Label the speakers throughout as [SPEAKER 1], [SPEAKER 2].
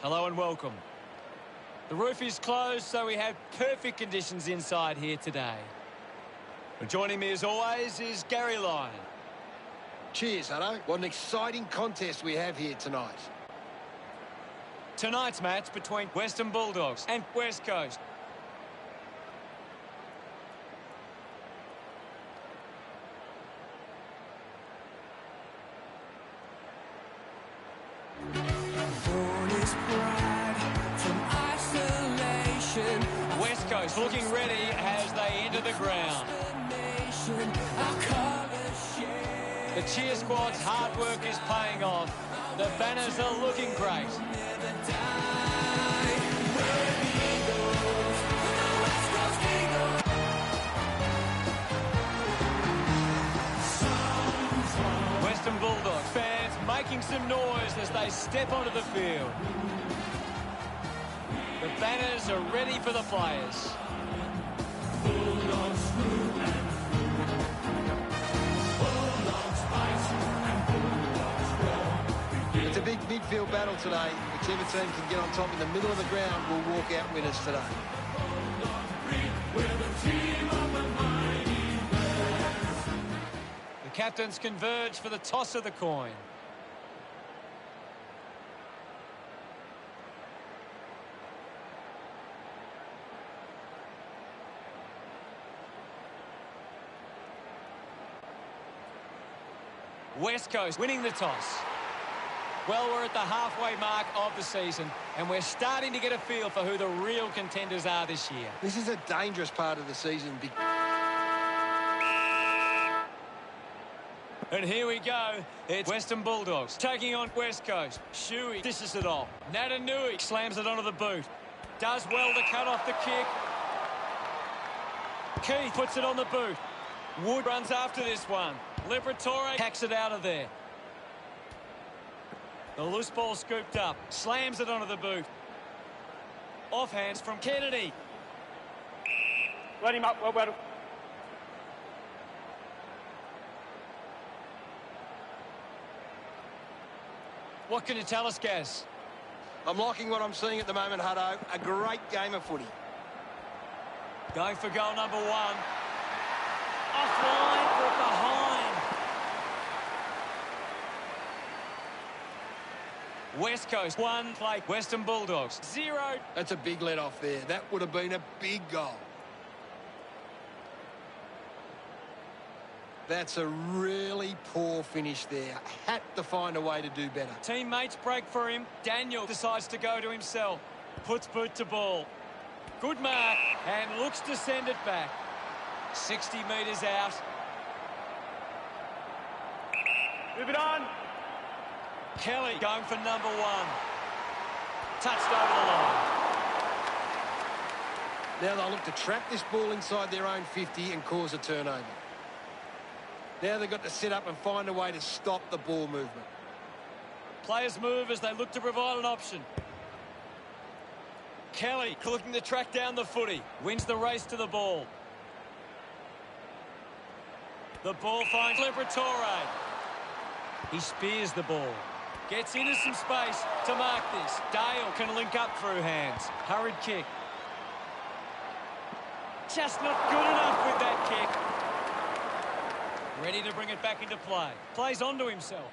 [SPEAKER 1] Hello and welcome. The roof is closed, so we have perfect conditions inside here today. But joining me as always is Gary Lyon.
[SPEAKER 2] Cheers, Hutto. What an exciting contest we have here tonight.
[SPEAKER 1] Tonight's match between Western Bulldogs and West Coast. West Coast looking ready as they enter the ground. The cheer squad's hard work is paying off. The banners are looking great. Western Bulldogs fans making some noise as they step onto the field. The banners are ready for the players.
[SPEAKER 2] It's a big midfield battle today. Whichever team can get on top in the middle of the ground will walk out winners today.
[SPEAKER 1] The captains converge for the toss of the coin. West Coast winning the toss. Well, we're at the halfway mark of the season, and we're starting to get a feel for who the real contenders are this year.
[SPEAKER 2] This is a dangerous part of the season.
[SPEAKER 1] And here we go. It's Western Bulldogs taking on West Coast. Shuey dishes it off. Natanui slams it onto the boot. Does well to cut off the kick. Keith puts it on the boot. Wood runs after this one. Liberatore hacks it out of there. The loose ball scooped up. Slams it onto the boot. Offhands from Kennedy.
[SPEAKER 3] Let him up. Well.
[SPEAKER 1] What can you tell us, Gaz?
[SPEAKER 2] I'm liking what I'm seeing at the moment, Hutto. A great game of footy.
[SPEAKER 1] Going for goal number one. Offline or behind. West Coast 1 play. Western Bulldogs 0.
[SPEAKER 2] That's a big let off there. That would have been a big goal. That's a really poor finish there. Had to find a way to do better.
[SPEAKER 1] Teammates break for him. Daniel decides to go to himself. Puts boot to ball. Good mark and looks to send it back. 60 metres out.
[SPEAKER 3] Move it on.
[SPEAKER 1] Kelly going for number one. Touched over the line.
[SPEAKER 2] Now they'll look to trap this ball inside their own 50 and cause a turnover. Now they've got to set up and find a way to stop the ball movement.
[SPEAKER 1] Players move as they look to provide an option. Kelly looking to track down the footy. Wins the race to the ball. The ball finds Liberatore. He spears the ball. Gets into some space to mark this. Dale can link up through hands. Hurried kick. Just not good enough with that kick. Ready to bring it back into play. Plays onto himself.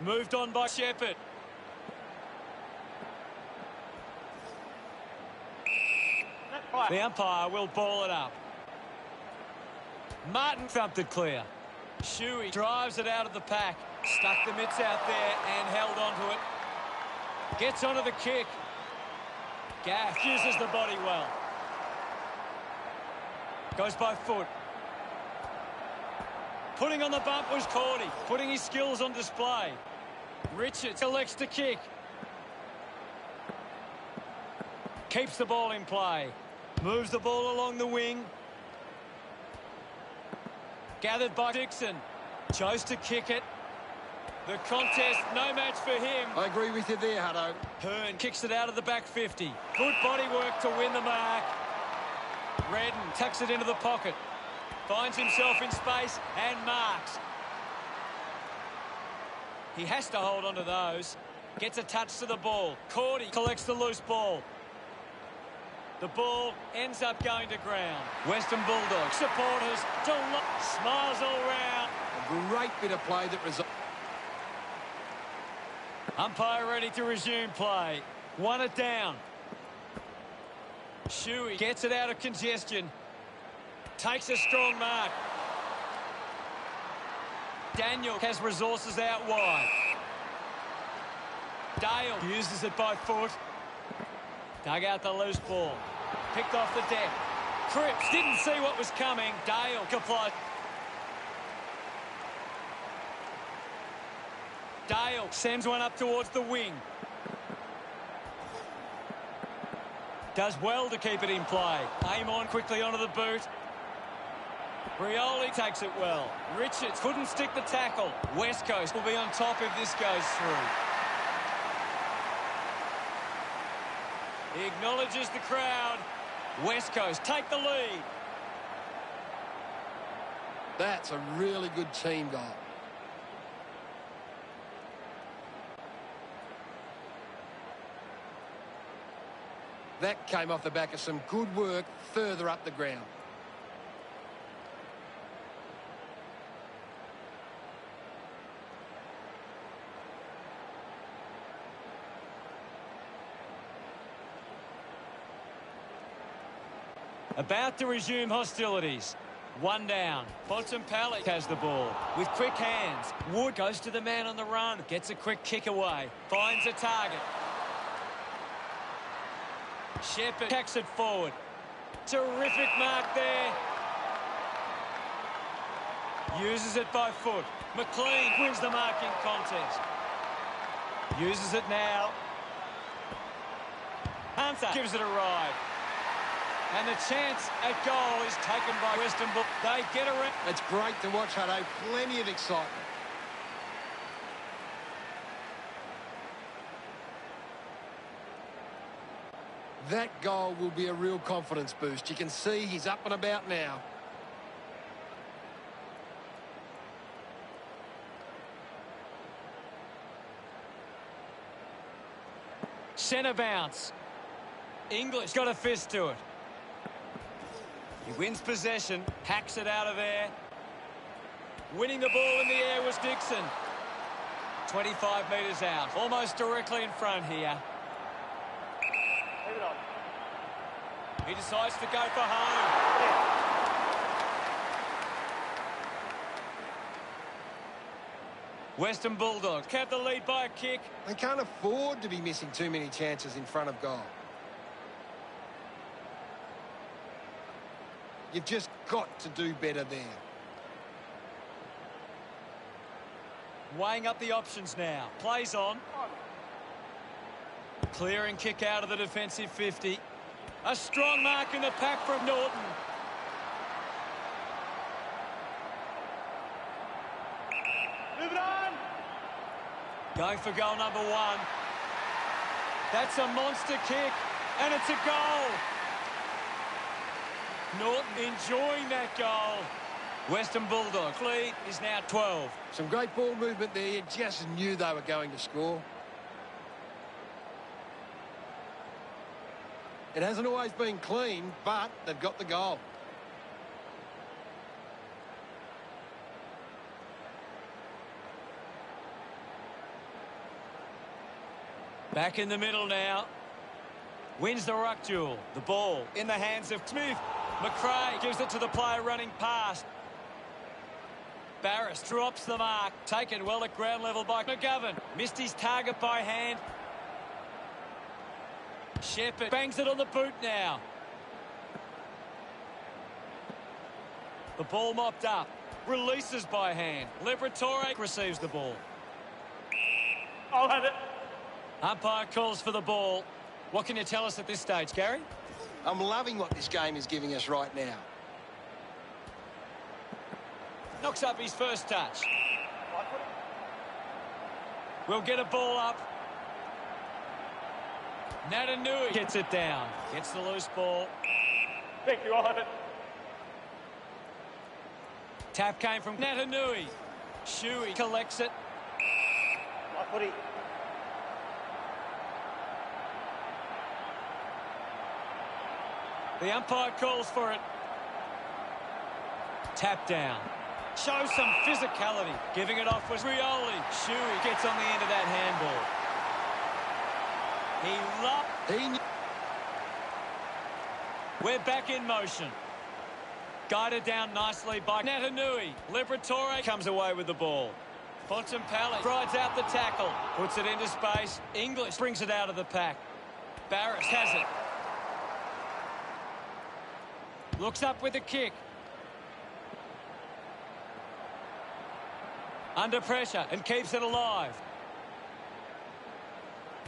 [SPEAKER 1] Moved on by Shepherd. The umpire will ball it up. Martin thumped it clear. Shuey drives it out of the pack. Stuck the mitts out there and held onto it. Gets onto the kick. Gaff uses the body well. Goes by foot. Putting on the bump was Cordy. Putting his skills on display. Richards elects to kick. Keeps the ball in play. Moves the ball along the wing. Gathered by Dixon. Chose to kick it. The contest, no match for him.
[SPEAKER 2] I agree with you there, Hutto.
[SPEAKER 1] Hearn kicks it out of the back 50. Good body work to win the mark. Redden tucks it into the pocket. Finds himself in space and marks. He has to hold on to those. Gets a touch to the ball. Cordy collects the loose ball. The ball ends up going to ground. Western Bulldogs supporters smiles all round.
[SPEAKER 2] A great bit of play that results.
[SPEAKER 1] Umpire ready to resume play. 1 it down. Shuey gets it out of congestion. Takes a strong mark. Daniel has resources out wide. Dale uses it by foot. Dug out the loose ball. Picked off the deck. Cripps didn't see what was coming. Dale complied. Dale sends one up towards the wing. Does well to keep it in play. Aim on quickly onto the boot. Rioli takes it well. Richards couldn't stick the tackle. West Coast will be on top if this goes through. He acknowledges the crowd. West Coast take the lead.
[SPEAKER 2] That's a really good team goal. That came off the back of some good work further up the ground.
[SPEAKER 1] About to resume hostilities. 1 down. Bontempelli has the ball with quick hands. Wood goes to the man on the run. Gets a quick kick away. Finds a target. Shepherd tacks it forward. Terrific mark there. Uses it by foot. McLean wins the marking contest. Uses it now. Hunter gives it a ride. And the chance at goal is taken by Western Bull. They get around.
[SPEAKER 2] It's great to watch, Hutto. Plenty of excitement. That goal will be a real confidence boost. You can see he's up and about now.
[SPEAKER 1] Centre bounce. English got a fist to it. He wins possession, hacks it out of there. Winning the ball in the air was Dixon. 25 metres out, almost directly in front here.
[SPEAKER 3] Leave it on.
[SPEAKER 1] He decides to go for home. Western Bulldogs kept the lead by a kick.
[SPEAKER 2] They can't afford to be missing too many chances in front of goal. You've just got to do better there.
[SPEAKER 1] Weighing up the options now. Plays on. Clearing kick out of the defensive 50. A strong mark in the pack from Norton.
[SPEAKER 3] Move it on.
[SPEAKER 1] Going for goal number 1. That's a monster kick, and it's a goal. Norton enjoying that goal. Western Bulldogs lead is now 12.
[SPEAKER 2] Some great ball movement there. You just knew they were going to score. It hasn't always been clean, but they've got the goal.
[SPEAKER 1] Back in the middle now. Wins the ruck duel. The ball in the hands of Smith. McRae gives it to the player running past. Barris drops the mark. Taken well at ground level by McGovern. Missed his target by hand. Shepherd bangs it on the boot now. The ball mopped up. Releases by hand. Liberatore receives the ball.
[SPEAKER 3] I'll have it.
[SPEAKER 1] Umpire calls for the ball. What can you tell us at this stage, Gary?
[SPEAKER 2] I'm loving what this game is giving us right now.
[SPEAKER 1] Knocks up his first touch. We'll get a ball up. Natanui gets it down. Gets the loose ball.
[SPEAKER 3] Thank you. I'll have it.
[SPEAKER 1] Tap came from Natanui. Shuey collects it.
[SPEAKER 3] My footy.
[SPEAKER 1] The umpire calls for it. Tap down. Shows some physicality. Giving it off was Rioli. Shuey gets on the end of that handball. We're back in motion. Guided down nicely by Natanui. Liberatore comes away with the ball. Bontempelli rides out the tackle. Puts it into space. English brings it out of the pack. Barris has it. Looks up with a kick. Under pressure and keeps it alive.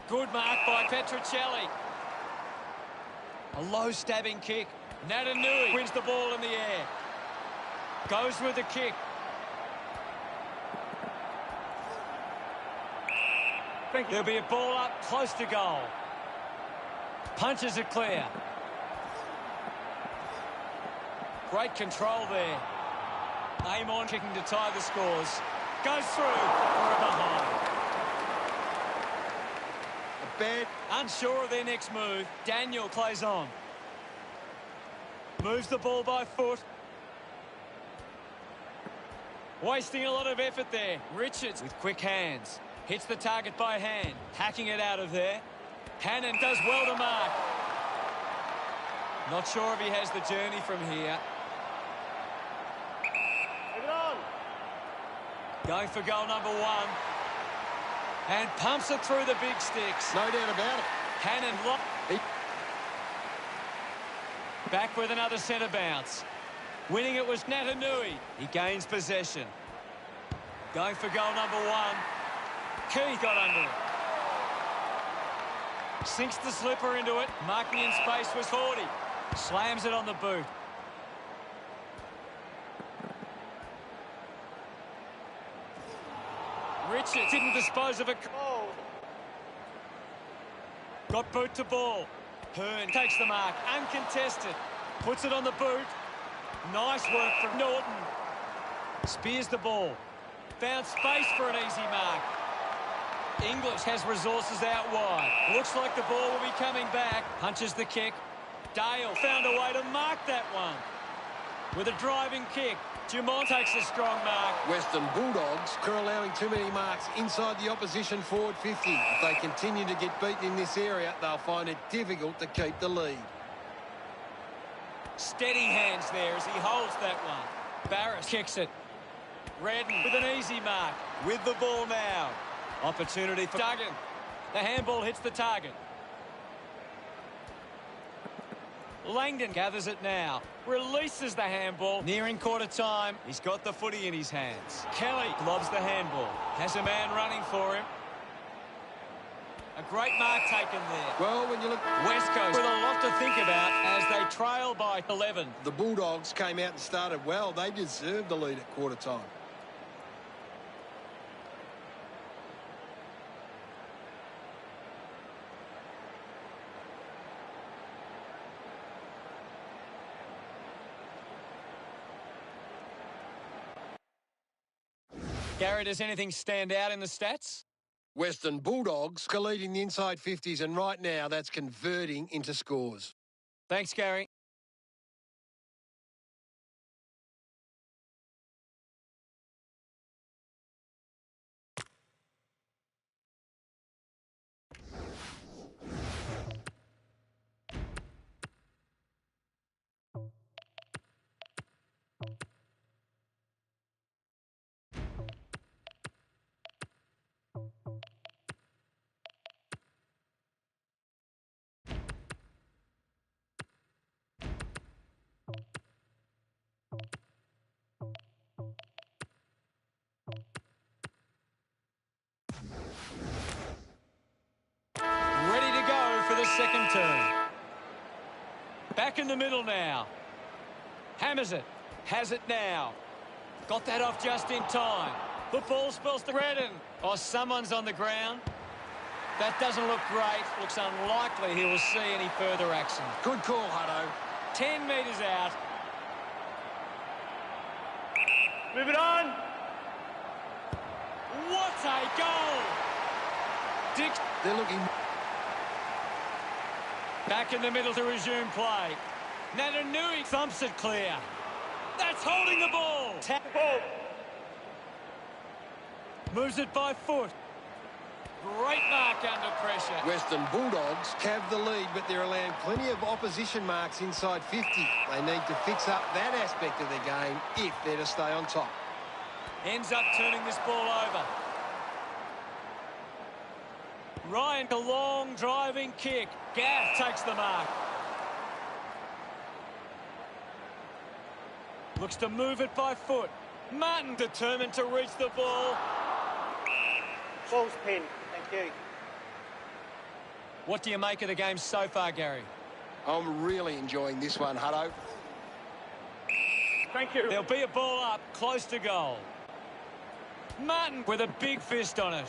[SPEAKER 1] Good mark by Petruccelli. A low stabbing kick. Natanui wins the ball in the air. Goes with the kick. There'll be a ball up close to goal. Punches it clear. Great control there. Aim on kicking to tie the scores. Goes through for a behind.
[SPEAKER 2] A bad.
[SPEAKER 1] Unsure of their next move, Daniel plays on. Moves the ball by foot. Wasting a lot of effort there. Richards with quick hands. Hits the target by hand. Hacking it out of there. Hannon does well to mark. Not sure if he has the journey from here.
[SPEAKER 3] Leave it on.
[SPEAKER 1] Going for goal number one. And pumps it through the big sticks.
[SPEAKER 2] No doubt about it.
[SPEAKER 1] Hannon back with another centre bounce. Winning it was Natanui. He gains possession. Going for goal number one. Keith got under it. Sinks the slipper into it. Marking in space was 40. Slams it on the boot. Richards didn't dispose of it.
[SPEAKER 3] Oh.
[SPEAKER 1] Got boot to ball. Hearn takes the mark. Uncontested. Puts it on the boot. Nice work from Norton. Spears the ball. Found space for an easy mark. English has resources out wide. Looks like the ball will be coming back. Punches the kick. Dale found a way to mark that one. With a driving kick. Dumont takes a strong mark.
[SPEAKER 2] Western Bulldogs are allowing too many marks inside the opposition forward 50. If they continue to get beaten in this area, they'll find it difficult to keep the lead.
[SPEAKER 1] Steady hands there as he holds that one. Barris kicks it. Redden with an easy mark. With the ball now. Opportunity for Duggan. The handball hits the target. Langdon gathers it now. Releases the handball. Nearing quarter time. He's got the footy in his hands. Kelly lobs the handball. Has a man running for him. A great mark taken there.
[SPEAKER 2] Well, when you look...
[SPEAKER 1] West Coast with a lot to think about as they trail by 11.
[SPEAKER 2] The Bulldogs came out and started well. They deserved the lead at quarter time.
[SPEAKER 1] Gary, does anything stand out in the stats?
[SPEAKER 2] Western Bulldogs are leading the inside 50s, and right now that's converting into scores.
[SPEAKER 1] Thanks, Gary. Ready to go for the second turn. Back in the middle now. Hammers it. Has it now. Got that off just in time. The ball spills to Redden. Oh, someone's on the ground. That doesn't look great. Looks unlikely he will see any further action.
[SPEAKER 2] Good call, Hutto.
[SPEAKER 1] 10 metres out.
[SPEAKER 3] Move it on.
[SPEAKER 1] What a goal! Dick
[SPEAKER 2] They're looking...
[SPEAKER 1] back in the middle to resume play. Natanui thumps it clear. That's holding the ball.
[SPEAKER 3] Ball.
[SPEAKER 1] Moves it by foot. Great mark under pressure.
[SPEAKER 2] Western Bulldogs have the lead, but they're allowing plenty of opposition marks inside 50. They need to fix up that aspect of their game if they're to stay on top.
[SPEAKER 1] Ends up turning this ball over. Ryan, a long driving kick. Gaff takes the mark. Looks to move it by foot. Martin determined to reach the ball.
[SPEAKER 3] Ball's pinned. Thank you.
[SPEAKER 1] What do you make of the game so far, Gary?
[SPEAKER 2] I'm really enjoying this one, Hutto.
[SPEAKER 3] Thank you.
[SPEAKER 1] There'll be a ball up, close to goal. Martin with a big fist on it.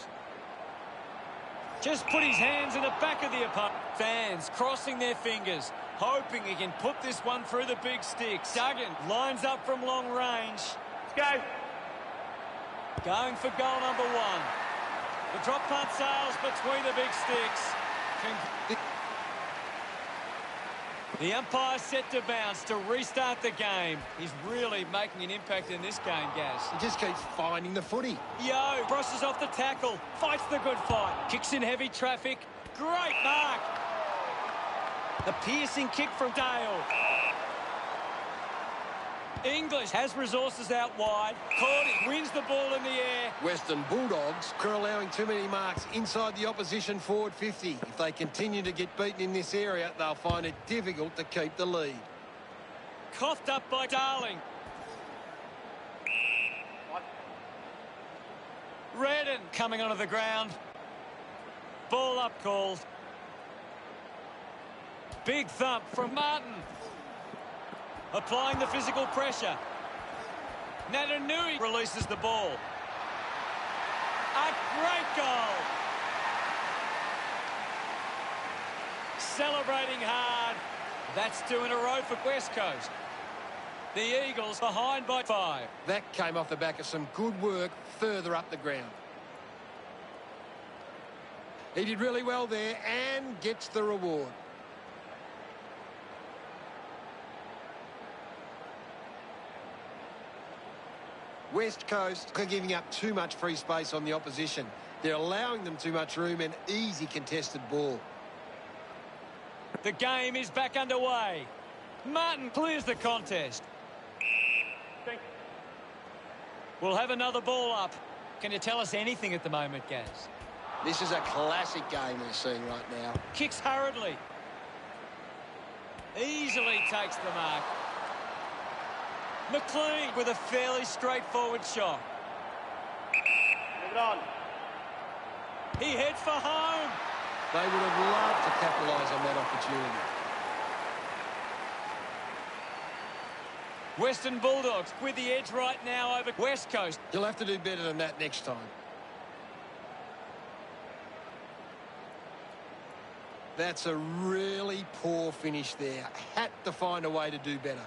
[SPEAKER 1] Just put his hands in the back of the opponent. Fans crossing their fingers, hoping he can put this one through the big sticks. Duggan lines up from long range.
[SPEAKER 3] Let's go.
[SPEAKER 1] Going for goal number one. The drop punt sails between the big sticks. The umpire set to bounce to restart the game. He's really making an impact in this game, Gaz.
[SPEAKER 2] He just keeps finding the footy.
[SPEAKER 1] Yo, brushes off the tackle, fights the good fight, kicks in heavy traffic. Great mark. The piercing kick from Dale. English has resources out wide. Cordy wins the ball in the air.
[SPEAKER 2] Western Bulldogs are allowing too many marks inside the opposition forward 50. If they continue to get beaten in this area, they'll find it difficult to keep the lead.
[SPEAKER 1] Coughed up by Darling. Redden coming onto the ground. Ball up called. Big thump from Martin. Applying the physical pressure. Natanui releases the ball. A great goal. Celebrating hard. That's 2 in a row for West Coast. The Eagles behind by 5.
[SPEAKER 2] That came off the back of some good work further up the ground. He did really well there and gets the reward. West Coast are giving up too much free space on the opposition. They're allowing them too much room and easy contested ball.
[SPEAKER 1] The game is back underway. Martin clears the contest. We'll have another ball up. Can you tell us anything at the moment, Gaz?
[SPEAKER 2] This is a classic game we're seeing right now.
[SPEAKER 1] Kicks hurriedly. Easily takes the mark. McLean with a fairly straightforward shot.
[SPEAKER 3] Move it on.
[SPEAKER 1] He heads for home.
[SPEAKER 2] They would have loved to capitalise on that opportunity.
[SPEAKER 1] Western Bulldogs with the edge right now over West Coast.
[SPEAKER 2] You'll have to do better than that next time. That's a really poor finish there. Had to find a way to do better.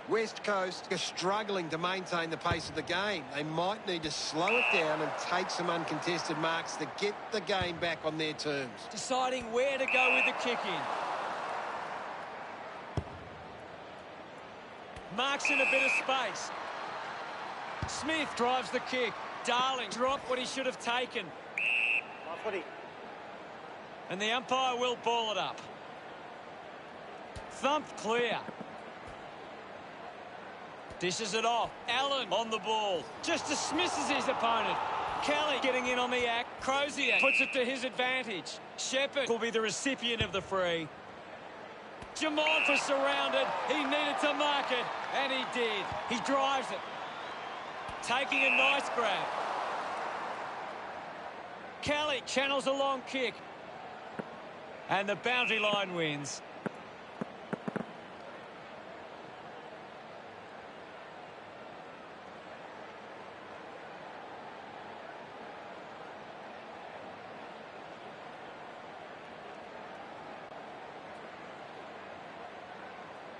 [SPEAKER 2] West Coast are struggling to maintain the pace of the game. They might need to slow it down and take some uncontested marks to get the game back on their terms.
[SPEAKER 1] Deciding where to go with the kick in. Marks in a bit of space. Smith drives the kick. Darling dropped what he should have taken.
[SPEAKER 3] My footy.
[SPEAKER 1] And the umpire will ball it up. Thumped clear. Dishes it off. Allen on the ball. Just dismisses his opponent. Kelly getting in on the act. Crozier puts it to his advantage. Shepherd will be the recipient of the free. Jamont was surrounded. He needed to mark it, and he did. He drives it. Taking a nice grab. Kelly channels a long kick. And the boundary line wins.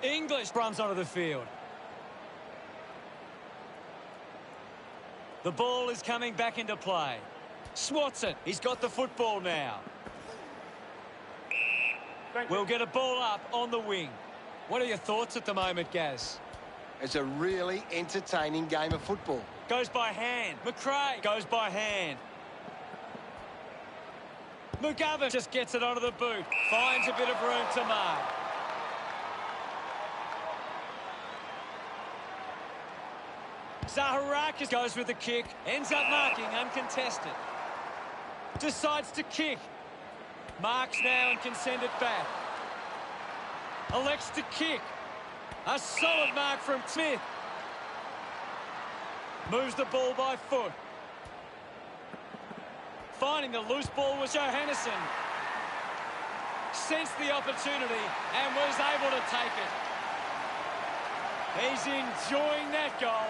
[SPEAKER 1] English runs onto the field. The ball is coming back into play. Swats it. He's got the football now. We'll get a ball up on the wing. What are your thoughts at the moment, Gaz?
[SPEAKER 2] It's a really entertaining game of football.
[SPEAKER 1] Goes by hand. McRae goes by hand. McGovern just gets it onto the boot. Finds a bit of room to mark. Zaharakis goes with the kick. Ends up marking uncontested. Decides to kick. Marks now and can send it back. Elects to kick. A solid mark from Smith. Moves the ball by foot. Finding the loose ball was Johannesson. Sensed the opportunity and was able to take it. He's enjoying that goal.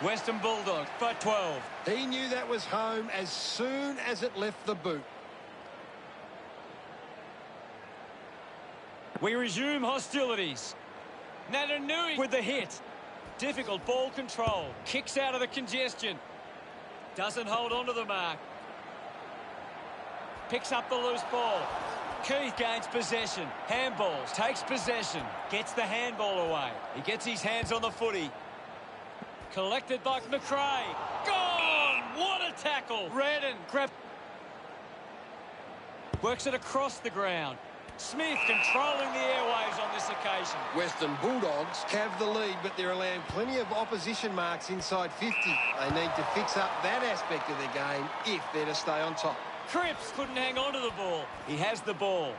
[SPEAKER 1] Western Bulldogs by 12.
[SPEAKER 2] He knew that was home as soon as it left the boot.
[SPEAKER 1] We resume hostilities. Natanui with the hit. Difficult ball control. Kicks out of the congestion. Doesn't hold on to the mark. Picks up the loose ball. Keith gains possession. Handballs. Takes possession. Gets the handball away. He gets his hands on the footy. Collected by McRae. Gone! What a tackle! Redden grab. Works it across the ground. Smith controlling the airwaves on this occasion.
[SPEAKER 2] Western Bulldogs have the lead, but they're allowing plenty of opposition marks inside 50. They need to fix up that aspect of their game if they're to stay on top.
[SPEAKER 1] Cripps couldn't hang on to the ball. He has the ball.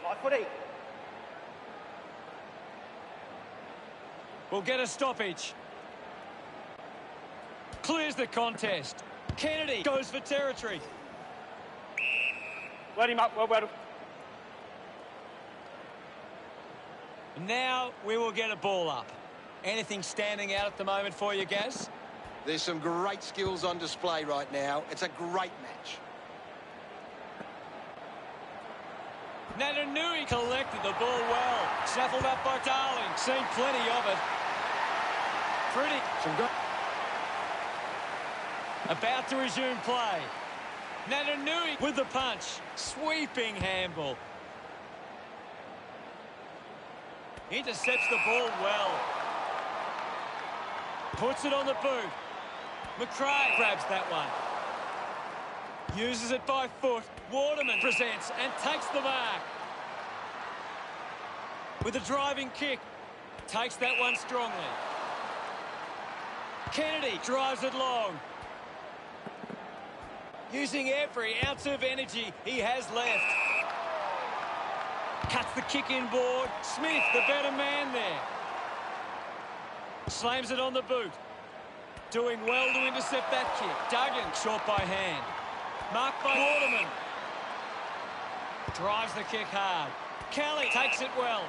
[SPEAKER 3] My footy.
[SPEAKER 1] We'll get a stoppage. Clears the contest. Kennedy goes for territory.
[SPEAKER 3] Let him up. Well.
[SPEAKER 1] Now we will get a ball up. Anything standing out at the moment for you, Gaz?
[SPEAKER 2] There's some great skills on display right now. It's a great match.
[SPEAKER 1] Natanui collected the ball well. Shuffled up by Darling. Seen plenty of it. Pretty. About to resume play. Natanui with the punch. Sweeping handball. Intercepts the ball well. Puts it on the boot. McRae grabs that one. Uses it by foot. Waterman presents and takes the mark. With a driving kick. Takes that one strongly. Kennedy drives it long. Using every ounce of energy he has left. Cuts the kick inboard. Smith, the better man there. Slams it on the boot. Doing well to intercept that kick. Duggan, short by hand. Marked by Waterman. Drives the kick hard. Kelly takes it well.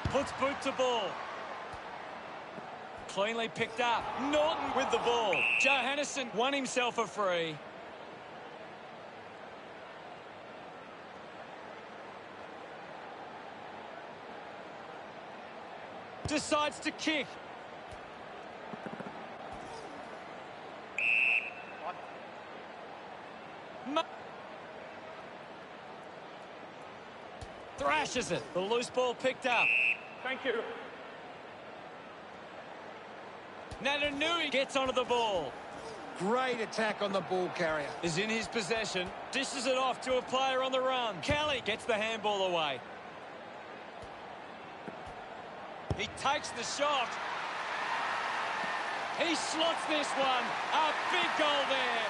[SPEAKER 1] Puts boot to ball. Cleanly picked up. Norton with the ball. Johannesson won himself a free. Decides to kick. Thrashes it. The loose ball picked up.
[SPEAKER 3] Thank you.
[SPEAKER 1] Natanui gets onto the ball.
[SPEAKER 2] Great attack on the ball carrier.
[SPEAKER 1] Is in his possession. Dishes it off to a player on the run. Kelly gets the handball away. He takes the shot. He slots this one. A big goal there.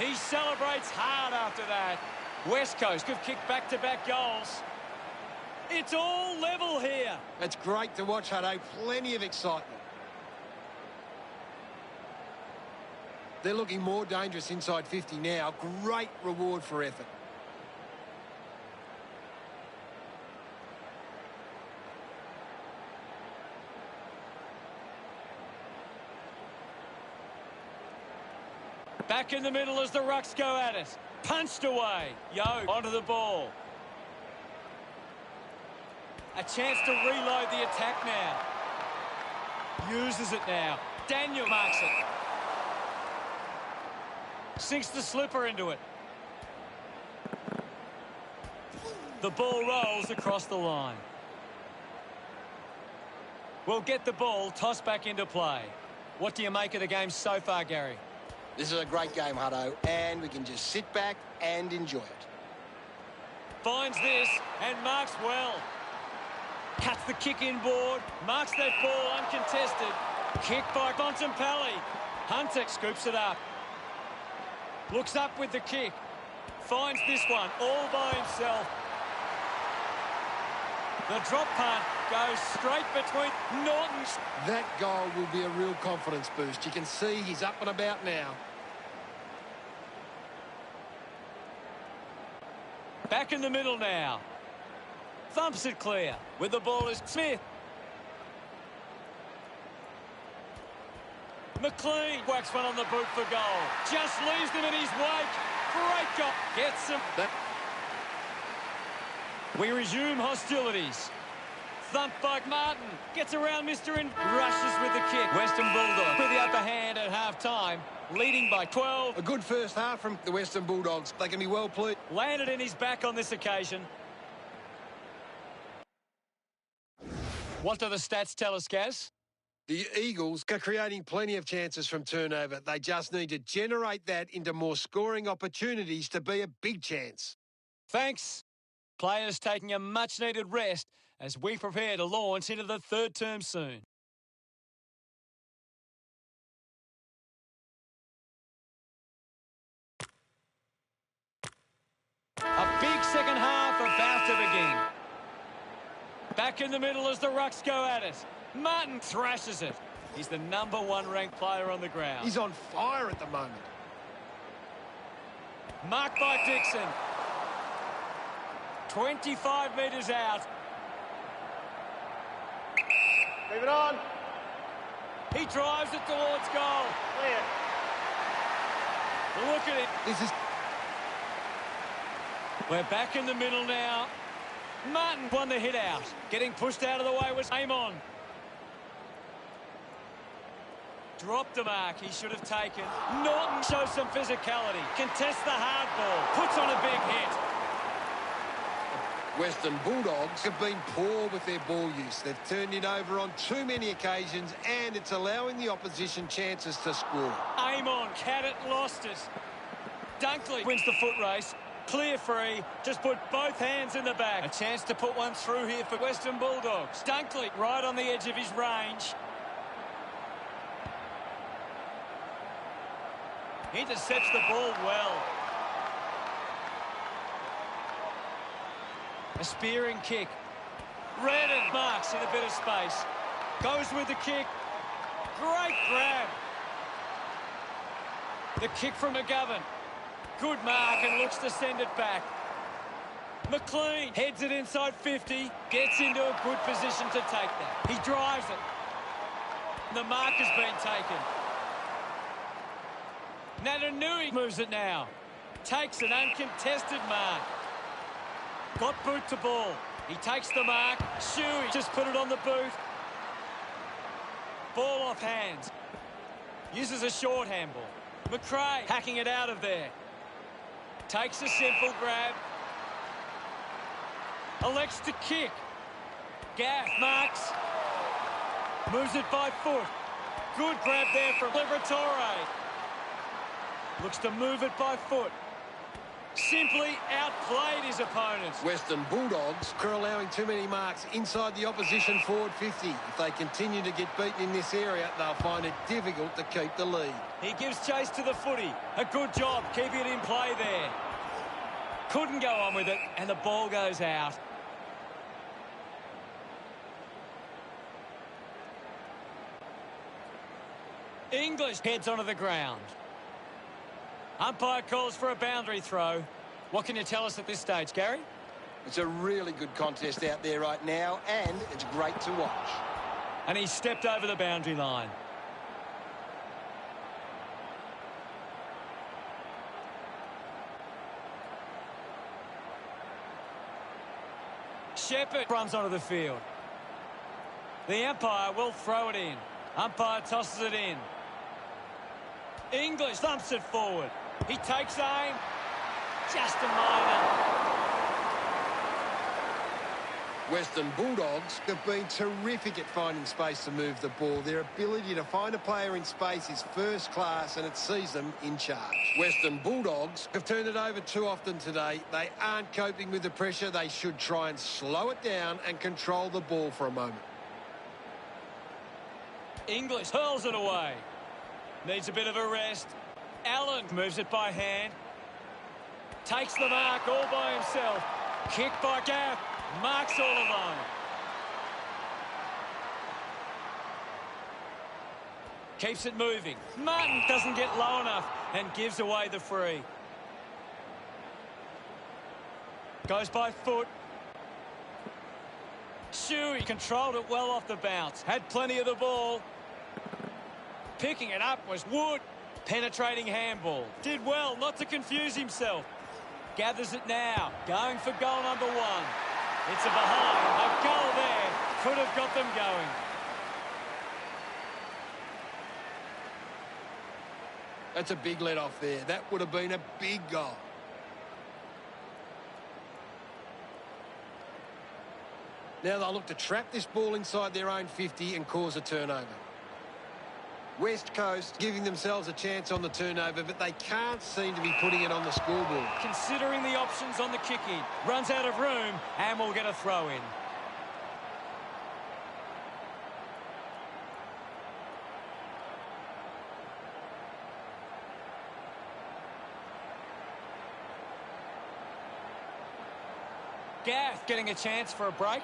[SPEAKER 1] He celebrates hard after that. West Coast have kicked back-to-back goals. It's all level here.
[SPEAKER 2] It's great to watch, Hutto. Plenty of excitement. They're looking more dangerous inside 50 now. Great reward for effort.
[SPEAKER 1] Back in the middle as the Rucks go at it. Punched away. Yo onto the ball. A chance to reload the attack now. Uses it now. Daniel marks it. Sinks the slipper into it. The ball rolls across the line. We'll get the ball tossed back into play. What do you make of the game so far, Gary?
[SPEAKER 2] This is a great game, Hutto, and we can just sit back and enjoy it.
[SPEAKER 1] Finds this and marks well. Cuts the kick inboard. Marks that ball uncontested. Kick by Bontempelli. Hunter scoops it up. Looks up with the kick. Finds this one all by himself. The drop punt goes straight between Norton's.
[SPEAKER 2] That goal will be a real confidence boost. You can see he's up and about now.
[SPEAKER 1] Back in the middle now. Thumps it clear. With the ball is Smith. McLean whacks one on the boot for goal. Just leaves them in his wake. Great goal. Gets him. We resume hostilities. Thumped by Martin. Gets around Mr. and rushes with the kick. Western Bulldogs with the upper hand at half-time. Leading by 12.
[SPEAKER 2] A good first half from the Western Bulldogs. They can be well pleased.
[SPEAKER 1] Landed in his back on this occasion. What do the stats tell us, Gaz?
[SPEAKER 2] The Eagles are creating plenty of chances from turnover. They just need to generate that into more scoring opportunities to be a big chance.
[SPEAKER 1] Thanks. Players taking a much-needed rest as we prepare to launch into the third term soon. A big second half about to begin. Back in the middle as the Rucks go at it. Martin thrashes it. He's the #1 ranked player on the ground.
[SPEAKER 2] He's on fire at the moment.
[SPEAKER 1] Marked by Dixon. 25 metres out.
[SPEAKER 3] Move it on.
[SPEAKER 1] He drives it towards goal.
[SPEAKER 3] Clear.
[SPEAKER 1] Look at it.
[SPEAKER 2] This is...
[SPEAKER 1] We're back in the middle now. Martin won the hit out. Getting pushed out of the way was Amon. Dropped the mark he should have taken. Norton shows some physicality. Contests the hard ball. Puts on a big hit.
[SPEAKER 2] Western Bulldogs have been poor with their ball use. They've turned it over on too many occasions, and it's allowing the opposition chances to score.
[SPEAKER 1] Amon, had it, lost it. Dunkley wins the foot race. Clear free. Just put both hands in the back. A chance to put one through here for Western Bulldogs. Dunkley right on the edge of his range. Intercepts the ball well. A spearing kick. Redden marks in a bit of space. Goes with the kick. Great grab. The kick from McGovern. Good mark and looks to send it back. McLean heads it inside 50. Gets into a good position to take that. He drives it. The mark has been taken. Natanui moves it now. Takes an uncontested mark. Got boot to ball. He takes the mark. Shuey just put it on the boot. Ball off hands. Uses a short handball. McRae hacking it out of there. Takes a simple grab. Elects to kick. Gaff marks. Moves it by foot. Good grab there from Liberatore. Looks to move it by foot. Simply outplayed his opponents.
[SPEAKER 2] Western Bulldogs are allowing too many marks inside the opposition forward 50. If they continue to get beaten in this area, they'll find it difficult to keep the lead.
[SPEAKER 1] He gives chase to the footy. A good job keeping it in play there. Couldn't go on with it, and the ball goes out. English heads onto the ground. Umpire calls for a boundary throw. What can you tell us at this stage, Gary?
[SPEAKER 2] It's a really good contest out there right now, and it's great to watch.
[SPEAKER 1] And he stepped over the boundary line. Shepherd runs onto the field. The umpire will throw it in. Umpire tosses it in. English thumps it forward. He takes aim. Just a minor.
[SPEAKER 2] Western Bulldogs have been terrific at finding space to move the ball. Their ability to find a player in space is first class, and it sees them in charge. Western Bulldogs have turned it over too often today. They aren't coping with the pressure. They should try and slow it down and control the ball for a moment.
[SPEAKER 1] English hurls it away. Needs a bit of a rest. Allen moves it by hand. Takes the mark all by himself. Kick by Gaff. Marks all alone. Keeps it moving. Martin doesn't get low enough and gives away the free. Goes by foot. Shuey controlled it well off the bounce. Had plenty of the ball. Picking it up was Wood. Penetrating handball. Did well not to confuse himself. Gathers it now. Going for goal number 1. It's a behind. A goal there. Could have got them going.
[SPEAKER 2] That's a big let-off there. That would have been a big goal. Now they'll look to trap this ball inside their own 50 and cause a turnover. West Coast giving themselves a chance on the turnover, but they can't seem to be putting it on the scoreboard.
[SPEAKER 1] Considering the options on the kick-in. Runs out of room and will get a throw-in. Gaff getting a chance for a break.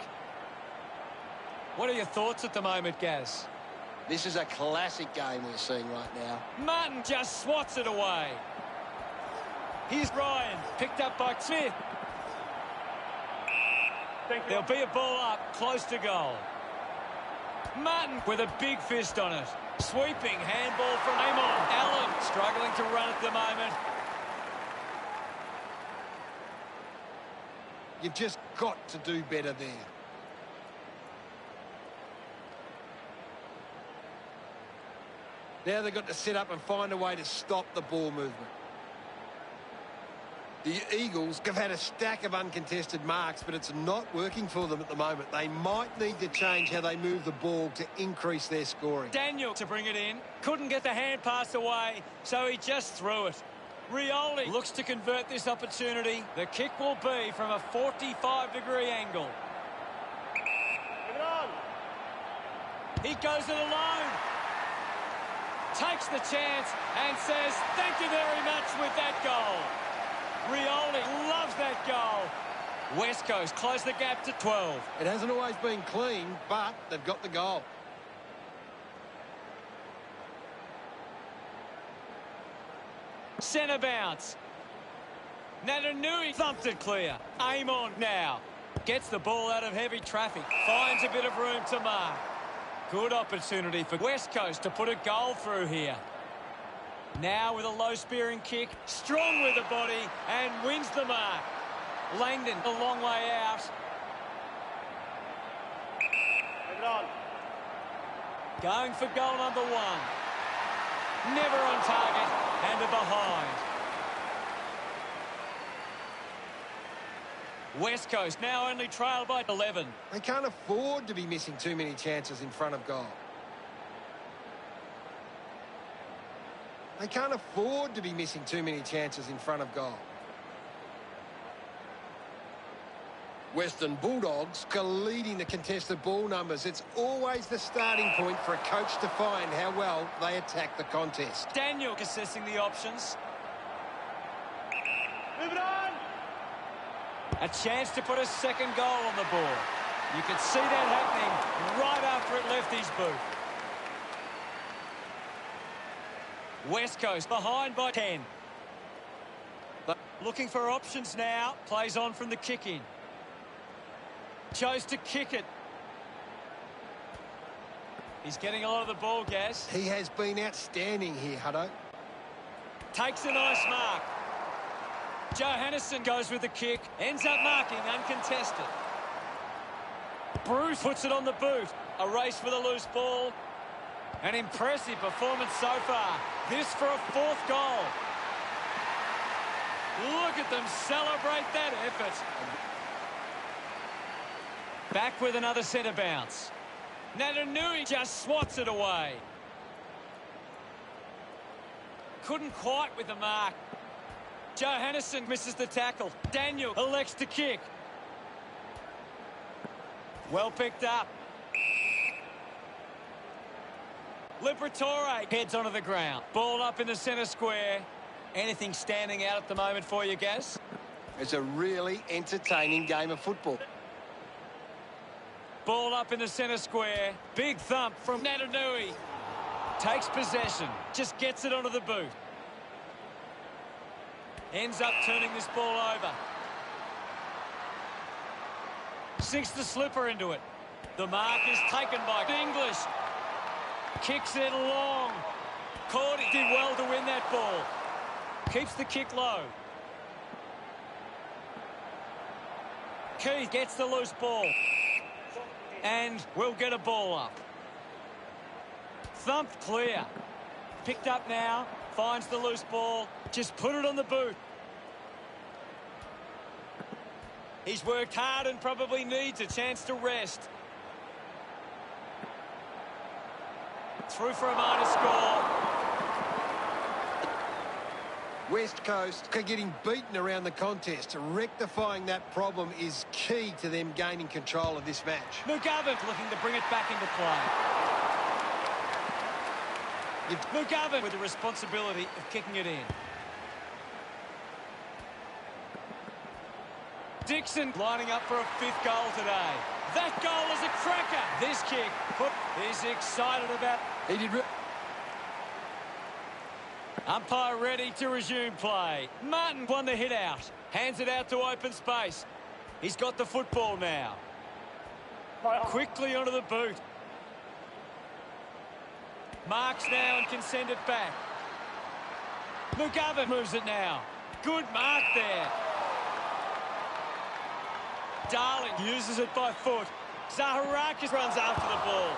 [SPEAKER 1] What are your thoughts at the moment, Gaz?
[SPEAKER 2] This is a classic game we're seeing right now.
[SPEAKER 1] Martin just swats it away. Here's Ryan, picked up by Smith. There'll be a ball up, close to goal. Martin with a big fist on it. Sweeping handball from Amon. Allen struggling to run at the moment.
[SPEAKER 2] You've just got to do better there. Now they've got to set up and find a way to stop the ball movement. The Eagles have had a stack of uncontested marks, but it's not working for them at the moment. They might need to change how they move the ball to increase their scoring.
[SPEAKER 1] Daniel to bring it in. Couldn't get the hand pass away, so he just threw it. Rioli looks to convert this opportunity. The kick will be from a 45-degree angle.
[SPEAKER 3] Leave it on.
[SPEAKER 1] He goes it alone. Takes the chance and says, thank you very much with that goal. Rioli loves that goal. West Coast close the gap to 12.
[SPEAKER 2] It hasn't always been clean, but they've got the goal.
[SPEAKER 1] Centre bounce. Natanui thumped it clear. Aim on now. Gets the ball out of heavy traffic. Finds a bit of room to mark. Good opportunity for West Coast to put a goal through here. Now with a low spearing kick. Strong with the body and wins the mark. Langdon a long way out.
[SPEAKER 3] Leave it on.
[SPEAKER 1] Going for goal number 1. Never on target and a behind. West Coast now only trailed by 11.
[SPEAKER 2] They can't afford to be missing too many chances in front of goal. They can't afford to be missing too many chances in front of goal. Western Bulldogs are leading the contested ball numbers. It's always the starting point for a coach to find how well they attack the contest.
[SPEAKER 1] Daniel assessing the options.
[SPEAKER 3] Leave it on.
[SPEAKER 1] A chance to put a second goal on the board. You could see that happening right after it left his boot. West Coast behind by 10. Looking for options now. Plays on from the kick-in. Chose to kick it. He's getting a lot of the ball, Gaz.
[SPEAKER 2] He has been outstanding here, Hutto.
[SPEAKER 1] Takes a nice mark. Johannesen goes with the kick. Ends up marking uncontested. Bruce puts it on the boot. A race for the loose ball. An impressive performance so far. This for a fourth goal. Look at them celebrate that effort. Back with another centre bounce. Natanui just swats it away. Couldn't quite with the mark. Johannesson misses the tackle. Daniel elects to kick. Well picked up. Liberatore heads onto the ground. Ball up in the centre square. Anything standing out at the moment for you, Gaz?
[SPEAKER 2] It's a really entertaining game of football.
[SPEAKER 1] Ball up in the centre square. Big thump from Natanui. Takes possession. Just gets it onto the boot. Ends up turning this ball over. Sinks the slipper into it. The mark is taken by English. Kicks it long. Cordy did well to win that ball. Keeps the kick low. Keith gets the loose ball. And will get a ball up. Thumped clear. Picked up now. Finds the loose ball. Just put it on the boot. He's worked hard and probably needs a chance to rest. Through for a minor score.
[SPEAKER 2] West Coast are getting beaten around the contest. Rectifying that problem is key to them gaining control of this match.
[SPEAKER 1] McGovern looking to bring it back into play. McGovern with the responsibility of kicking it in. Dixon lining up for a fifth goal today. That goal is a cracker. This kick is excited about.
[SPEAKER 2] He did.
[SPEAKER 1] Umpire ready to resume play. Martin won the hit out. Hands it out to open space. He's got the football now. Quickly onto the boot. Marks now and can send it back. McGovern moves it now. Good mark there. Darling uses it by foot. Zaharakis runs after the ball.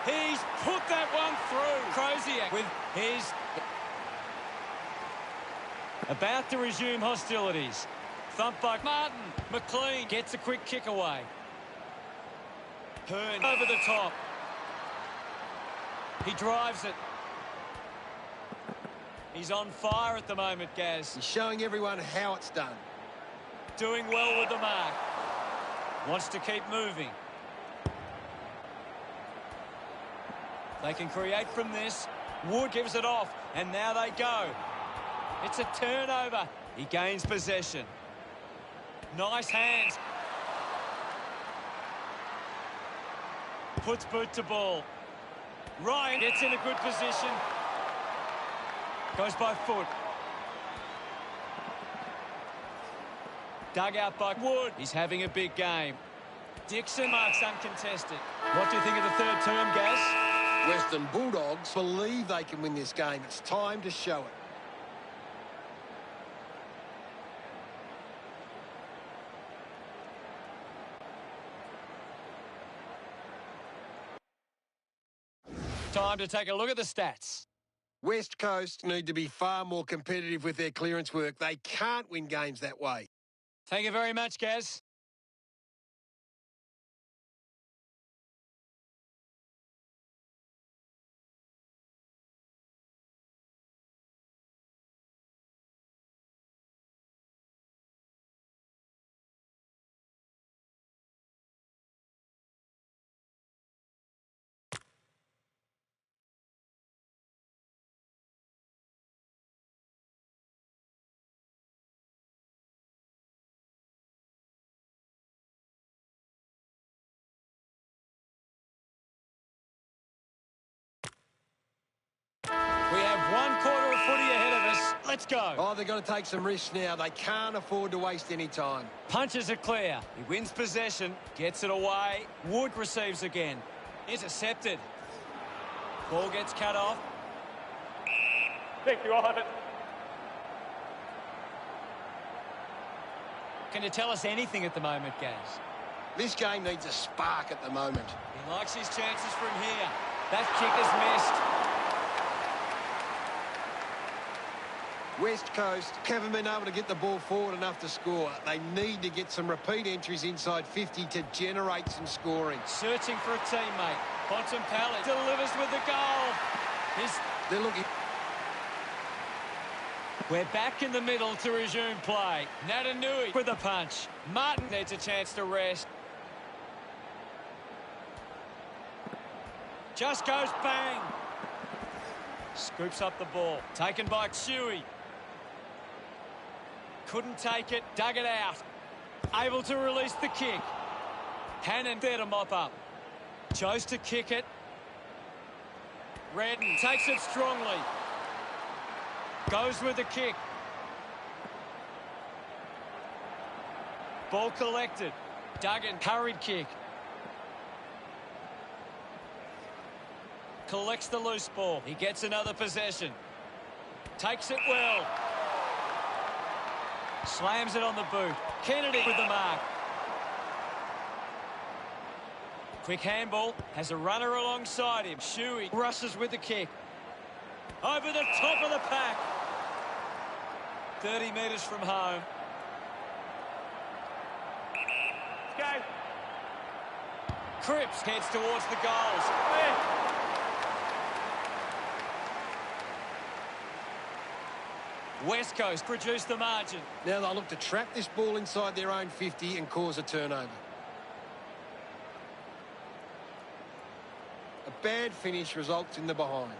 [SPEAKER 1] He's put that one through. Crozier with his... About to resume hostilities. Thump by Martin. McLean gets a quick kick away. Hearn over the top. He drives it. He's on fire at the moment, Gaz.
[SPEAKER 2] He's showing everyone how it's done.
[SPEAKER 1] Doing well with the mark. Wants to keep moving. They can create from this. Wood gives it off, and now they go. It's a turnover. He gains possession. Nice hands. Puts boot to ball. Ryan gets in a good position. Goes by foot. Dug out by Wood. He's having a big game. Dixon marks uncontested. What do you think of the third term, Gaz?
[SPEAKER 2] Western Bulldogs believe they can win this game. It's time to show it.
[SPEAKER 1] Time to take a look at the stats.
[SPEAKER 2] West Coast need to be far more competitive with their clearance work. They can't win games that way.
[SPEAKER 1] Thank you very much, Gaz. We have 1 quarter of footy ahead of us. Let's go.
[SPEAKER 2] Oh, they've got to take some risks now. They can't afford to waste any time.
[SPEAKER 1] Punches it clear. He wins possession. Gets it away. Wood receives again. Intercepted. Ball gets cut off.
[SPEAKER 3] Thank you, I'll have it.
[SPEAKER 1] Can you tell us anything at the moment, Gaz?
[SPEAKER 2] This game needs a spark at the moment.
[SPEAKER 1] He likes his chances from here. That kick is missed.
[SPEAKER 2] West Coast haven't been able to get the ball forward enough to score. They need to get some repeat entries inside 50 to generate some scoring.
[SPEAKER 1] Searching for a teammate. Bontempelli delivers with the goal.
[SPEAKER 2] They're looking...
[SPEAKER 1] We're back in the middle to resume play. Natanui with a punch. Martin needs a chance to rest. Just goes bang. Scoops up the ball. Taken by Chewy. Couldn't take it. Dug it out. Able to release the kick. Hannon there to mop up. Chose to kick it. Redden takes it strongly. Goes with the kick. Ball collected. Duggan, hurried kick. Collects the loose ball. He gets another possession. Takes it well. Slams it on the boot. Kennedy with the mark. Quick handball. Has a runner alongside him. Shuey rushes with the kick. Over the top of the pack. 30 metres from home.
[SPEAKER 3] Go.
[SPEAKER 1] Cripps heads towards the goals. West Coast produced the margin.
[SPEAKER 2] Now they'll look to trap this ball inside their own 50 and cause a turnover. A bad finish results in the behind.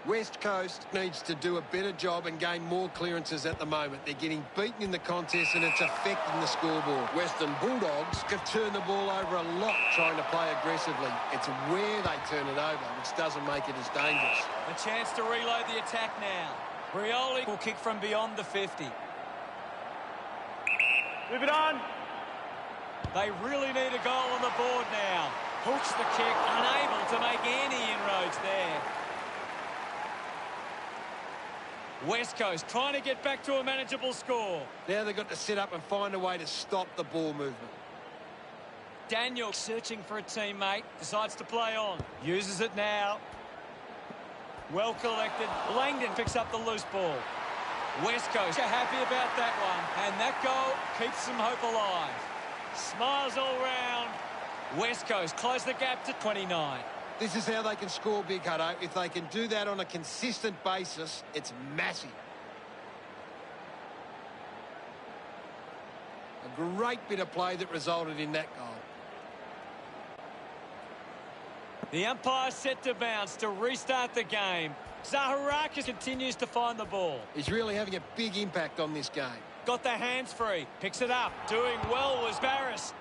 [SPEAKER 2] West Coast needs to do a better job and gain more clearances at the moment. They're getting beaten in the contest and it's affecting the scoreboard. Western Bulldogs have turned the ball over a lot trying to play aggressively. It's where they turn it over, which doesn't make it as dangerous.
[SPEAKER 1] A chance to reload the attack now. Rioli will kick from beyond the 50.
[SPEAKER 3] Move it on.
[SPEAKER 1] They really need a goal on the board now. Hooks the kick, unable to make any inroads there. West Coast trying to get back to a manageable score.
[SPEAKER 2] Now they've got to set up and find a way to stop the ball movement.
[SPEAKER 1] Daniel searching for a teammate, decides to play on. Uses it now. Well collected. Langdon picks up the loose ball. West Coast are happy about that one. And that goal keeps some hope alive. Smiles all round. West Coast close the gap to 29.
[SPEAKER 2] This is how they can score big, Hutto. If they can do that on a consistent basis, it's massive. A great bit of play that resulted in that goal.
[SPEAKER 1] The umpire set to bounce to restart the game. Zaharakis continues to find the ball.
[SPEAKER 2] He's really having a big impact on this game.
[SPEAKER 1] Got the hands free. Picks it up. Doing well was Barris.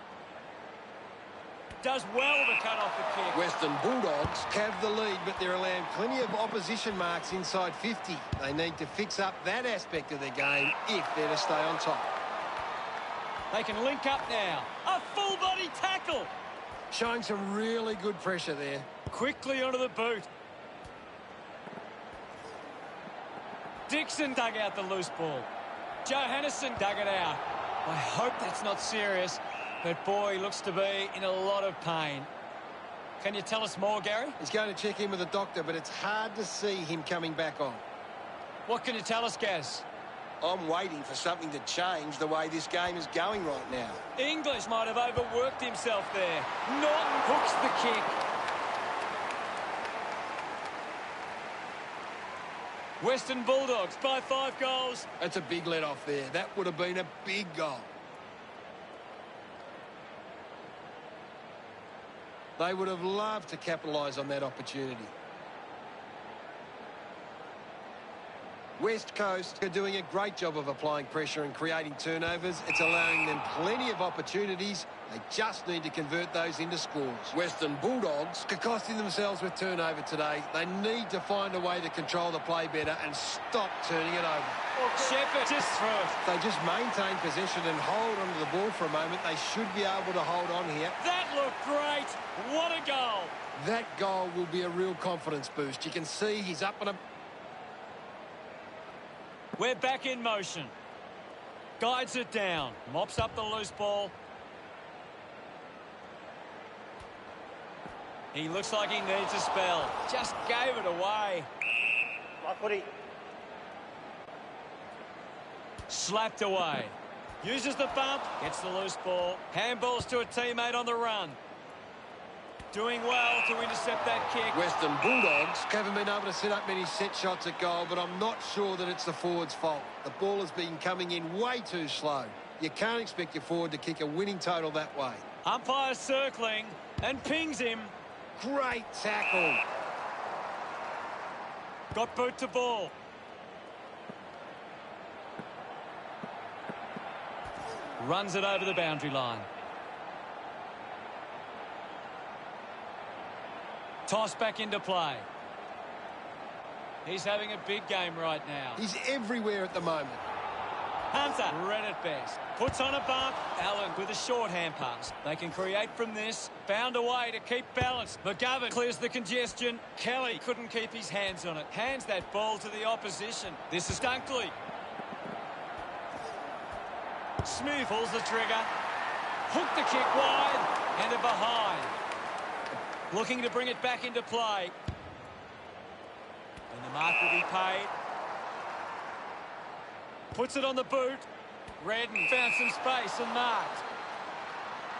[SPEAKER 1] Does well to cut off the kick.
[SPEAKER 2] Western Bulldogs have the lead, but they're allowing plenty of opposition marks inside 50. They need to fix up that aspect of their game if they're to stay on top.
[SPEAKER 1] They can link up now. A full-body tackle.
[SPEAKER 2] Showing some really good pressure there.
[SPEAKER 1] Quickly onto the boot. Dixon dug out the loose ball. Johannesen dug it out. I hope that's not serious. But boy, he looks to be in a lot of pain. Can you tell us more, Gary?
[SPEAKER 2] He's going to check in with the doctor, but it's hard to see him coming back on.
[SPEAKER 1] What can you tell us, Gaz?
[SPEAKER 2] I'm waiting for something to change the way this game is going right now.
[SPEAKER 1] English might have overworked himself there. Norton hooks the kick. Western Bulldogs by 5 goals.
[SPEAKER 2] That's a big let-off there. That would have been a big goal. They would have loved to capitalise on that opportunity. West Coast are doing a great job of applying pressure and creating turnovers. It's allowing them plenty of opportunities. They just need to convert those into scores. Western Bulldogs are costing themselves with turnover today. They need to find a way to control the play better and stop turning it over.
[SPEAKER 1] Shepherd just through it.
[SPEAKER 2] If they just maintain possession and hold onto the ball for a moment, they should be able to hold on here.
[SPEAKER 1] That looked great. What a goal.
[SPEAKER 2] That goal will be a real confidence boost. You can see he's up on a...
[SPEAKER 1] We're back in motion. Guides it down. Mops up the loose ball. He looks like he needs a spell. Just gave it away.
[SPEAKER 3] My footy.
[SPEAKER 1] Slapped away. Uses the bump. Gets the loose ball. Handballs to a teammate on the run. Doing well to intercept that kick.
[SPEAKER 2] Western Bulldogs haven't been able to set up many set shots at goal, but I'm not sure that it's the forward's fault. The ball has been coming in way too slow. You can't expect your forward to kick a winning total that way.
[SPEAKER 1] Umpire circling and pings him.
[SPEAKER 2] Great tackle.
[SPEAKER 1] Got boot to ball. Runs it over the boundary line. Toss back into play. He's having a big game right now.
[SPEAKER 2] He's everywhere at the moment.
[SPEAKER 1] Hunter, read it best. Puts on a bump. Allen with a short hand pass. They can create from this. Found a way to keep balance. McGovern clears the congestion. Kelly couldn't keep his hands on it. Hands that ball to the opposition. This is Dunkley. Smooth pulls the trigger. Hooked the kick wide. And a behind. Looking to bring it back into play. And the mark will be paid. Puts it on the boot. Redden found some space and marked.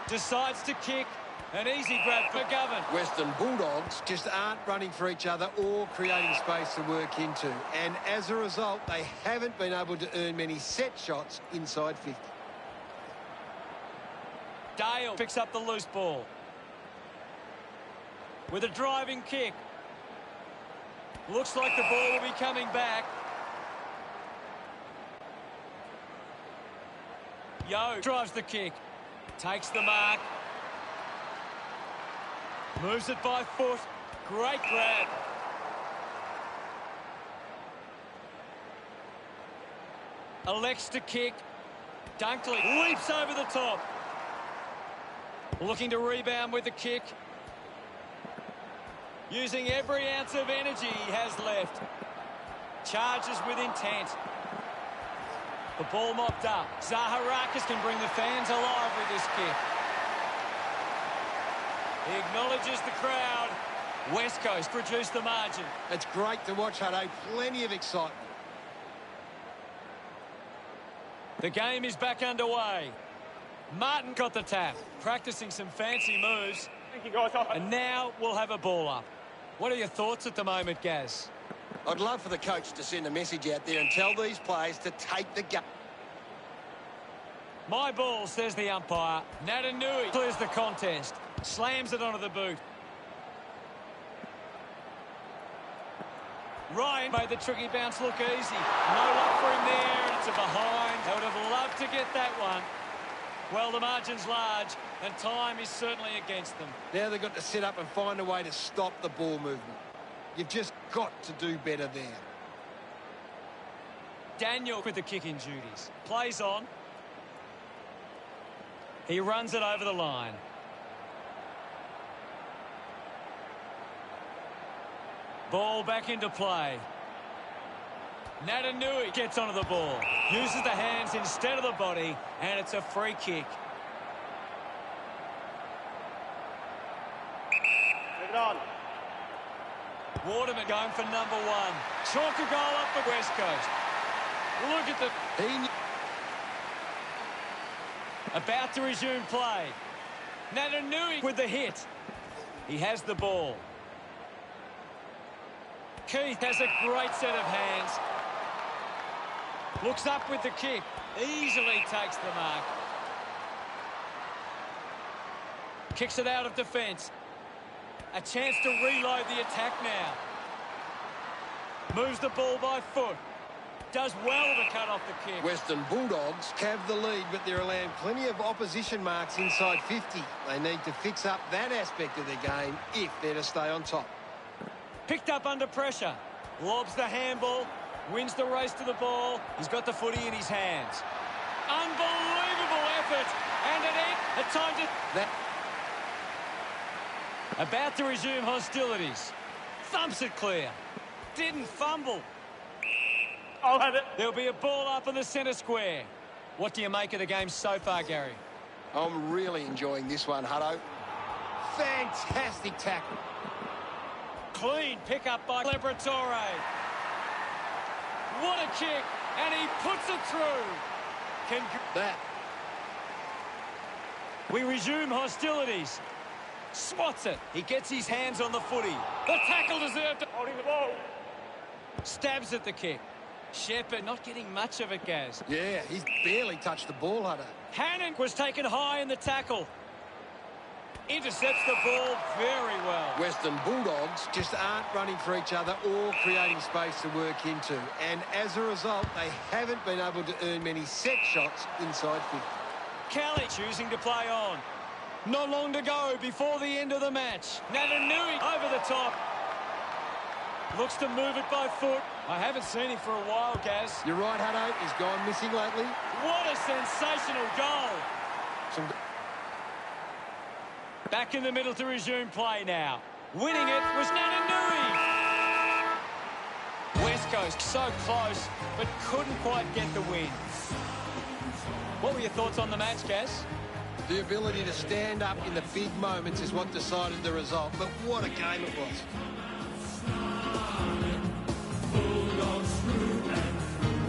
[SPEAKER 1] Decides to kick. An easy grab for McGovern.
[SPEAKER 2] Western Bulldogs just aren't running for each other or creating space to work into. And as a result, they haven't been able to earn many set shots inside 50.
[SPEAKER 1] Dale picks up the loose ball. With a driving kick. Looks like the ball will be coming back. Yo drives the kick. Takes the mark. Moves it by foot. Great grab. Elects to kick. Dunkley leaps over the top. Looking to rebound with the kick. Using every ounce of energy he has left. Charges with intent. The ball mopped up. Zaharakis can bring the fans alive with this kick. He acknowledges the crowd. West Coast produced the margin.
[SPEAKER 2] It's great to watch, Hutto. Plenty of excitement.
[SPEAKER 1] The game is back underway. Martin got the tap. Practicing some fancy moves.
[SPEAKER 3] Thank you, guys.
[SPEAKER 1] And now we'll have a ball up. What are your thoughts at the moment, Gaz?
[SPEAKER 2] I'd love for the coach to send a message out there and tell these players to take the game.
[SPEAKER 1] My ball, says the umpire. Natanui clears the contest. Slams it onto the boot. Ryan made the tricky bounce look easy. No luck for him there, and it's a behind. They would have loved to get that one. Well, the margin's large, and time is certainly against them.
[SPEAKER 2] Now they've got to set up and find a way to stop the ball movement. You've just got to do better there.
[SPEAKER 1] Daniel with the kicking duties. Plays on. He runs it over the line. Ball back into play. Natanui gets onto the ball. Uses the hands instead of the body, and it's a free kick.
[SPEAKER 3] Move it on.
[SPEAKER 1] Waterman going for number one. Chalk a goal up for West Coast. Look at the... About to resume play. Natanui with the hit. He has the ball. Keith has a great set of hands. Looks up with the kick. Easily takes the mark. Kicks it out of defence. A chance to reload the attack now. Moves the ball by foot. Does well to cut off the kick.
[SPEAKER 2] Western Bulldogs have the lead, but they're allowing plenty of opposition marks inside 50. They need to fix up that aspect of their game if they're to stay on top.
[SPEAKER 1] Picked up under pressure. Lobs the handball. Wins the race to the ball. He's got the footy in his hands. Unbelievable effort. And an end. A time to... About to resume hostilities. Thumps it clear. Didn't fumble.
[SPEAKER 3] I'll have it.
[SPEAKER 1] There'll be a ball up in the centre square. What do you make of the game so far, Gary?
[SPEAKER 2] I'm really enjoying this one, Hutto. Fantastic tackle.
[SPEAKER 1] Clean pick-up by Liberatore. What a kick, and he puts it through.
[SPEAKER 2] That.
[SPEAKER 1] We resume hostilities. Swats it. He gets his hands on the footy. The tackle deserved.
[SPEAKER 3] Holding the ball.
[SPEAKER 1] Stabs at the kick. Shepherd not getting much of it, Gaz.
[SPEAKER 2] Yeah, he's barely touched the ball, Hutto.
[SPEAKER 1] Hannon was taken high in the tackle. Intercepts the ball very well.
[SPEAKER 2] Western Bulldogs just aren't running for each other or creating space to work into. And as a result, they haven't been able to earn many set shots inside 50.
[SPEAKER 1] Kelly choosing to play on. Not long to go before the end of the match. Navanui over the top. Looks to move it by foot. I haven't seen him for a while, Gaz.
[SPEAKER 2] You're right, Hutto. He's gone missing lately.
[SPEAKER 1] What a sensational goal. Back in the middle to resume play now. Winning it was Navanui. West Coast so close, but couldn't quite get the win. What were your thoughts on the match, Gaz?
[SPEAKER 2] The ability to stand up in the big moments is what decided the result, but what a game it was.
[SPEAKER 4] Bulldogs through and through.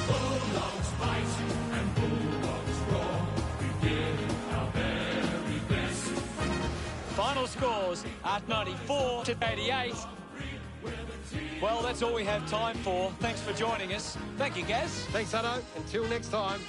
[SPEAKER 4] Bulldogs fight and Bulldogs roar. We give our very best.
[SPEAKER 1] Final scores at 94 to 88. Well, that's all we have time for. Thanks for joining us. Thank you, Gaz.
[SPEAKER 2] Thanks, Hutto. Until next time.